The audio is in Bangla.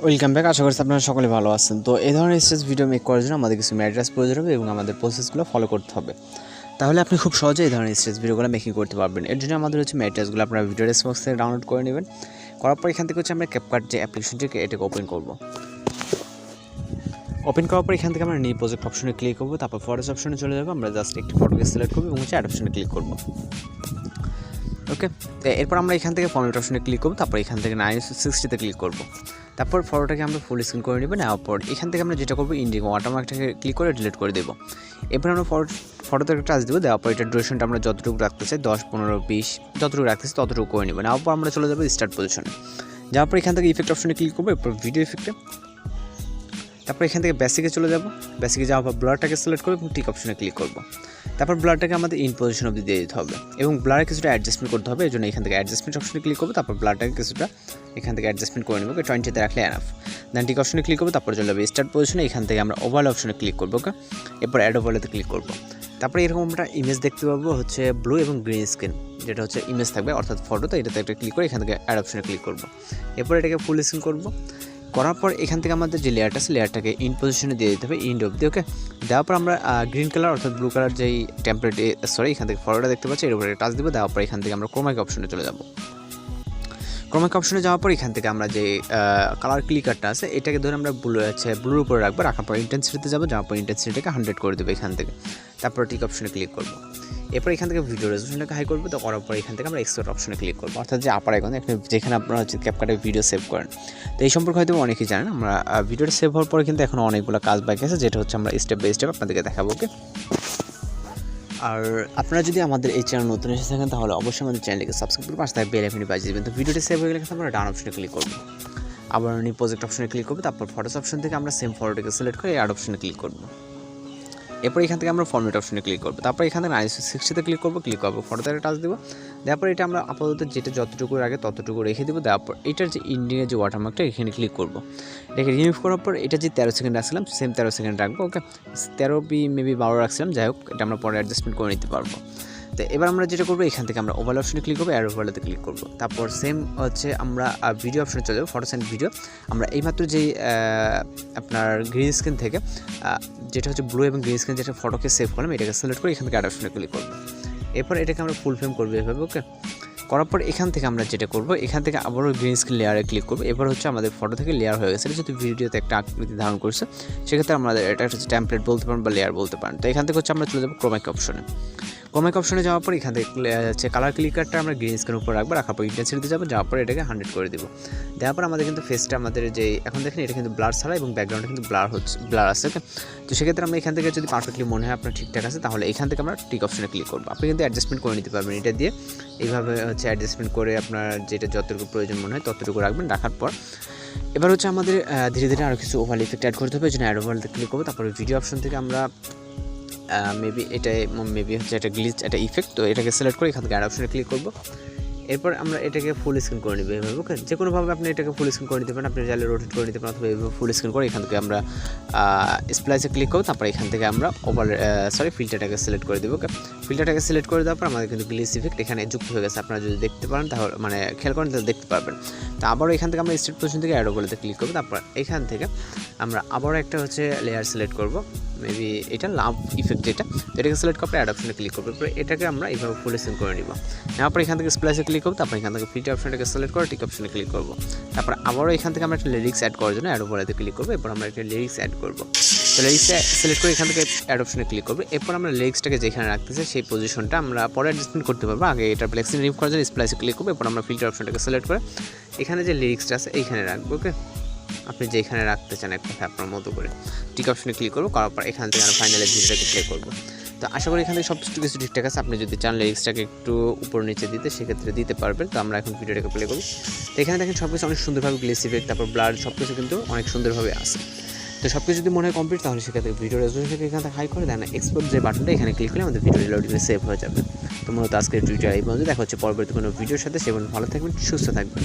Welcome back. আশা করছি আপনারা সকলে ভালো আছেন। তো এই ধরনের স্টেজ ভিডিও মেক করার জন্য আমাদের কিছু ম্যাটেরিয়ালস প্রয়োজন হবে এবং আমাদের প্রসেসগুলো ফলো করতে হবে। তাহলে আপনি খুব সহজে এই ধরনের স্টেজ ভিডিওগুলো মেকিং করতে পারবেন। এর জন্য আমাদের হচ্ছে ম্যাটেরিয়ালসগুলো আপনারা ভিডিও ডেসক্রিপশন থেকে ডাউনলোড করে নেবেন। করার পর এখান থেকে হচ্ছে আমরা CapCut যে অ্যাপ্লিকেশনটিকে এটাকে ওপেন করব। ওপেন করার পর এখান থেকে আমরা নিউ প্রজেক্ট অপশনে ক্লিক করব। তারপর ফটোস অপশনে চলে যাব। আমরা জাস্ট একটি ফটোকে সিলেক্ট করব এবং হচ্ছে অ্যাড অপশনে ক্লিক করব। ওকে, তো এরপর আমরা এখান থেকে ফরম্যাট অপশনে ক্লিক করব। তারপর এখান থেকে 960-তে ক্লিক করব। তারপর ফটোটাকে আমরা ফুল স্ক্রিন করে নেব। নেওয়ার পর এখান থেকে আমরা যেটা করবো ইন্ডিং ওয়াটারমার্কটাকে ক্লিক করে ডিলিট করে দেবো। এরপর আমরা ফটোতে একটা টাচ দেবো। দেওয়ার পর এটার ডিউরেশনটা আমরা যতটুকু রাখতে চাই 10, 15, 20 যতটুকু রাখতে চাই ততটুকু করে নেব। নেওয়ার পর আমরা চলে যাবো স্টার্ট পজিশনে। যাওয়ার পর এখান থেকে ইফেক্ট অপশনে ক্লিক করবো। এরপর ভিডিও ইফেক্টে, তারপর এখান থেকে বেসিকে চলে যাব। বেসিকে যাওয়ার পর ব্লারটাকে সিলেক্ট করবো এবং টিক অপশনে ক্লিক করবো। তারপর ব্লারটাকে আমাদের ইন পজিশন অবধি দিয়ে দিতে হবে এবং ব্লারে কিছুটা অ্যাডজাস্টমেন্ট করতে হবে। এই জন্য এখান থেকে অ্যাডজাস্টমেন্ট অপশনে ক্লিক করবো। তারপর ব্লারটাকে কিছুটা এখান থেকে অ্যাডজাস্টমেন্ট করে নেব। 20-তে রাখলে এনাফ। দেন টিক অপশনে ক্লিক করবো। তারপর চলে যাবে স্টার্ট পজিশনে। এখান থেকে আমরা ওভারঅল অপশনে ক্লিক করবো। ওকে, এরপর অ্যাড ওভারঅলেতে ক্লিক করবো। তারপরে এরকম আমরা ইমেজ দেখতে পাবো হচ্ছে ব্লু এবং গ্রিন স্ক্রিন, যেটা হচ্ছে ইমেজ থাকবে অর্থাৎ ফটো। তো এটাতে একটা ক্লিক করে এখান থেকে অ্যাড অপশনে ক্লিক করবো। এরপর এটাকে ফুল স্ক্রিন করবো। করার পর এখান থেকে আমাদের যে লেয়ারটা আছে লেয়ারটাকে ইন পজিশনে দিয়ে দিতে হবে, ইন্ড অবধি। ওকে, দেওয়ার পর আমরা গ্রিন কালার অর্থাৎ ব্লু কালার যেই টেমপ্লেট এখান থেকে ফটোটা দেখতে পাচ্ছি এর উপরে টাচ দেবো। দেওয়ার পর এখান থেকে আমরা ক্রোমাইক অপশনে চলে যাব। ক্রোমাইক অপশনে যাওয়ার পর এখান থেকে আমরা যে কালার ক্লিকারটা আছে এটাকে ধরে আমরা ব্লুর উপরে রাখবো। রাখার পর ইন্টেন্সিটিতে যাবো। যাওয়ার পর ইন্টেন্সিটিটাকে 100 করে দেবো এখান থেকে। তারপর টিক অপশনে ক্লিক করবো। এরপর এখান থেকে ভিডিও রেজলিউশনটাকে হাই করবো। তো করার পর এখান থেকে আমরা এক্সপোর্ট অপশনে ক্লিক করবো, অর্থাৎ যে আপার আইকনে যেখানে আপনারা হচ্ছে CapCut'ে ভিডিও সেভ করেন। তো এই সম্পর্কে হয়তো অনেকেই জানেন। আমরা ভিডিওটা সেভ হওয়ার পরে কিন্তু এখন অনেকগুলো কাজ বাকি আছে, যেটা হচ্ছে আমরা স্টেপ বাই স্টেপ আপনাদেরকে দেখাবো। ওকে, আর আপনারা যদি আমাদের এই চ্যানেল নতুন এসে থাকেন তাহলে অবশ্যই আমাদের চ্যানেলকে সাবস্ক্রাইব করে পাশে থাকা বেল আইকনটি বাজিয়ে দেবেন। তো ভিডিওটি সেভ হয়ে গেলে আমরা ডান অপশনে ক্লিক করবো। আবার নিউ প্রজেক্ট অপশনে ক্লিক করবো। তারপর ফটোস অপশন থেকে আমরা সেম ফটোটাকে সিলেক্ট করে অ্যাড অপশনে ক্লিক করবো। এরপর এখান থেকে আমরা ফরম্যাট অপশনে ক্লিক করবো। তারপর এখান থেকে 960-তে ক্লিক করবো। ক্লিক করবো, ফটোতে টাচ দেবো। দেওয়ার পর এটা আমরা আপাতত যেটা যতটুকু আগে ততটুকু রেখে দেবো। দেওয়ার পর এটার যে ইন্ডিয়ার যে ওয়াটারমার্কটা এখানে ক্লিক করবো। এটাকে রিমুভ করার পর এটা যে 13 সেকেন্ড রাখছিলাম সেম 13 সেকেন্ড রাখবো। ওকে, 13 মেবি 12 রাখছিলাম, যাই হোক এটা আমরা পরে অ্যাডজাস্টমেন্ট করে নিতে পারবো। তো এবার আমরা যেটা করবো এখান থেকে আমরা ওভারঅল অপশনে ক্লিক করবো, অ্যাড ওভারঅলতে ক্লিক করবো। তারপর সেম হচ্ছে আমরা ভিডিও অপশনে চলে যাবো, ফটোস অ্যান্ড ভিডিও। আমরা এইমাত্র যেই আপনার গ্রিন স্ক্রিন থেকে যেটা হচ্ছে ব্লু এবং গ্রিন স্ক্রিন যেটা ফটোকে সেভ করলাম এটাকে সিলেক্ট করে এখান থেকে অ্যাড অপশনে ক্লিক করবো। এরপর এটাকে আমরা ফুল ফ্রেম করবো এভাবে। ওকে, করার পর এখান থেকে আমরা যেটা করবো এখান থেকে আবারও গ্রিন স্ক্রিন লেয়ারে ক্লিক করবো। এবার হচ্ছে আমাদের ফটো থেকে লেয়ার হয়ে গেছে, যেহেতু ভিডিওতে একটা আকৃতি ধারণ করছে সেক্ষেত্রে আমাদের এটা হচ্ছে টেমপ্লেট বলতে পারেন বা লেয়ার বলতে পারেন। তো এখান থেকে হচ্ছে আমরা চলে যাবো ক্রোমাইক অপশনে। ক্রোমাইক অপশনে যাওয়ার পর এখান থেকে হচ্ছে কালার ক্লিকারটা আমরা গ্রিন স্ক্রিনের উপর রাখবো। রাখার পর ইন্টেন্সিটিতে যাবো। যাওয়ার পর এটাকে 100 করে দেবো। দেওয়ার পর আমাদের কিন্তু ফেসটা আমাদের যে এখন দেখেন এটা কিন্তু ব্লার ছাড়া এবং ব্যাকগ্রাউন্ডে কিন্তু ব্লার আছে। ওকে, তো সেক্ষেত্রে আমরা এখান থেকে যদি পারফেক্টলি মনে হয় আপনার ঠিকঠাক আছে তাহলে এখান থেকে আমরা টিক অপশনে ক্লিক করবো। আপনি কিন্তু অ্যাডজাস্টমেন্ট করে নিতে পারবেন এটা দিয়ে। এইভাবে হচ্ছে অ্যাডজাস্টমেন্ট করে আপনার যেটা যতটুকু প্রয়োজন মনে হয় ততটুকু রাখবেন। রাখার পর এবার হচ্ছে আমাদের ধীরে ধীরে আরও কিছু ওভারঅল ইফেক্ট অ্যাড করতে হবে। এই জন্য অ্যাড ওভারঅলতে ক্লিক করবো। তারপরে ভিডিও অপশন থেকে আমরা মেবি হচ্ছে একটা গ্লিচ একটা ইফেক্ট, তো এটাকে সিলেক্ট করে এখান থেকে অ্যাড অপশনে ক্লিক করবো। এরপর আমরা এটাকে ফুল স্ক্রিন করে নেবো এভাবে। ওকে, যে কোনোভাবে আপনি এটাকে ফুল স্ক্রিন করে নিতে পারেন, আপনি চাইলে রোটেট করে নিতে পারেন অথবা এইভাবে ফুল স্ক্রিন করে এখান থেকে আমরা স্প্লাইসে ক্লিক করবো। তারপর এখান থেকে আমরা ফিল্টারটাকে সিলেক্ট করে দেবো। ওকে, ফিল্টারটাকে সিলেক্ট করে দেওয়ার পর আমাদের কিন্তু গ্লিচ ইফেক্ট এখানে যুক্ত হয়ে গেছে। আপনারা যদি দেখতে পারেন তাহলে মানে খেয়াল করেন তাহলে দেখতে পারবেন। তো আবারও এখান থেকে আমরা স্টেট পজিশন থেকে অ্যাড ওভারঅলতে ক্লিক করবো। তারপর এখান থেকে আমরা আবারও একটা হচ্ছে লেয়ার সিলেক্ট করবো, মেবি এটা লাভ ইফেক্ট যেটা, তো এটাকে সিলেক্ট করে অ্যাড অপশনে ক্লিক করবো। এরপর এটাকে আমরা এইভাবে ফুল স্ক্রিন করে নিব। তারপর এখান থেকে স্প্লাইসে ক্লিক করবো। তারপর এখান থেকে ফিল্টার অপশনটাকে সিলেক্ট করে টিক অপশনে ক্লিক করবো। তারপর আবারও এখান থেকে আমরা একটা লিরিক্স অ্যাড করার জন্য অ্যাড ওভারঅলতে ক্লিক করবো। এরপর আমরা একটা লিরিক্স অ্যাড করবো। তো লিরিক্স সিলেক্ট করে এখান থেকে অ্যাড অপশনে ক্লিক করবো। এরপর আমরা লিরিক্সটাকে যেখানে রাখতেছি সেই পজিশনটা আমরা পরে অ্যাডজাস্টমেন্ট করতে পারবো। আগে এটা ফ্লেক্সিং রিমুভ করার জন্য স্প্লাইসে ক্লিক করবো। এরপর আমরা ফিল্টার অপশনটাকে সিলেক্ট করে এখানে যে লিরিক্সটা আছে এইখানে রাখবো। ওকে, আপনি যেখানে রাখতে চান এক কথা আপনার মতো করে টিক অপশনে ক্লিক করবো। করার পর এখান থেকে আমরা ফাইনালি ভিডিওটাকে প্লে করবো। তো আশা করি এখান থেকে সব কিছু ঠিকঠাক আছে। আপনি যদি চান লিরিক্সটাকে একটু উপর নিচে দিতে সেক্ষেত্রে দিতে পারবেন। তো আমরা এখন ভিডিওটাকে প্লে করবো। তো এখানে দেখেন সব কিছু অনেক সুন্দরভাবে গ্লিচ ইফেক্ট তারপর ব্লার সব কিছু কিন্তু অনেক সুন্দরভাবে আসে। তো সব কিছু যদি মনে হয় কমপ্লিট তাহলে সেক্ষেত্রে ভিডিও রেজলিউশনকে এখান থেকে হাই করে দেন এক্সপোর্ট যে বাটনটা এখানে ক্লিক করলে আমাদের ভিডিও রিলোডিংয়ে সেভ হয়ে যাবে। তো মূলত আজকের ভিডিওটা এই পর্যন্ত। দেখা হচ্ছে পরবর্তী কোনো ভিডিওর সাথে। সে ভালো থাকবেন, সুস্থ থাকবেন।